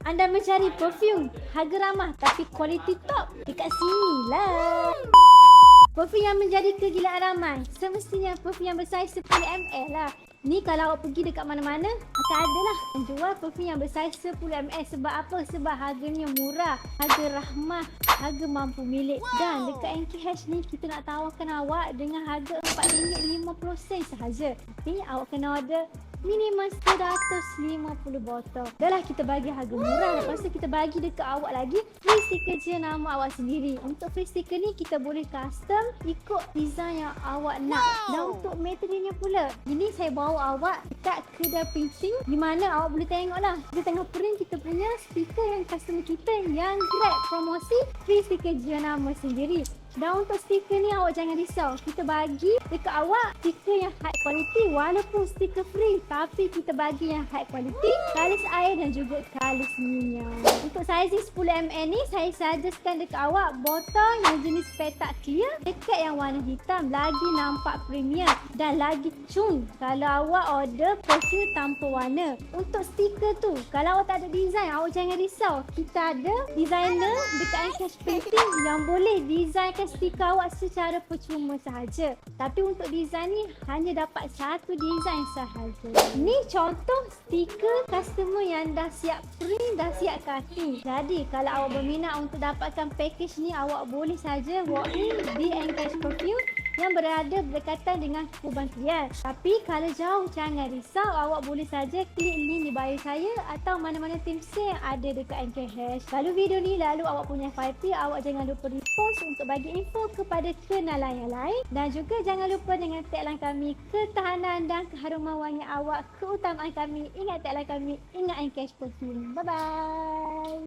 Anda mencari perfume harga ramah tapi kualiti top? Dekat sini lah. Perfume yang menjadi kegilaan ramai semestinya perfume yang bersaiz 10 ml lah. Ni kalau awak pergi dekat mana-mana akan ada lah menjual perfume yang bersaiz 10 ml. Sebab apa? Sebab harganya murah, harga rahmah, harga mampu milik. Dan dekat NKH ni kita nak tawarkan awak dengan harga RM4.50 sahaja. Tapi awak kena order minimum 150 botol. Dah lah kita bagi harga murah. Lepas tu kita bagi dekat awak lagi free stiker je nama awak sendiri. Untuk free stiker ni kita boleh custom ikut design yang awak nak. Dan untuk materialnya pula, ini saya bawa awak dekat kedai printing di mana awak boleh tengok lah. Kita tengah print kita punya stiker yang customer kita yang grab promosi free stiker je nama sendiri. Dan untuk stiker ni awak jangan risau. Kita bagi dekat awak stiker yang high quality walaupun stiker free. Tapi kita bagi yang high quality, kalis air dan juga kalis minyak. Untuk sizing 10 ml ni saya suggestkan dekat awak botol yang jenis petak clear dekat yang warna hitam. Lagi nampak premium dan lagi cun kalau awak order perfume tanpa warna. Untuk stiker tu, kalau awak tak ada design, awak jangan risau. Kita ada designer dekat NKH Printing yang boleh designkan stiker awak secara percuma sahaja. Tapi untuk design ni hanya dapat satu design sahaja. Ni contoh stiker customer yang dah siap print, dah siap cutting. Jadi kalau awak berminat untuk dapatkan package ni, awak boleh saja walk in di NKH Perfume yang berada berdekatan dengan Kubang Krian. Tapi kalau jauh jangan risau, awak boleh saja klik link di bio saya atau mana-mana tim sale yang ada dekat NKH. Kalau video ni lalu awak punya FYP, awak jangan lupa repost untuk bagi info kepada kenalan yang lain. Dan juga jangan lupa dengan tagline kami, ketahanan dan keharuman wangi awak, keutamaan kami. Ingat tagline kami, ingat NKH Perfume. Bye-bye.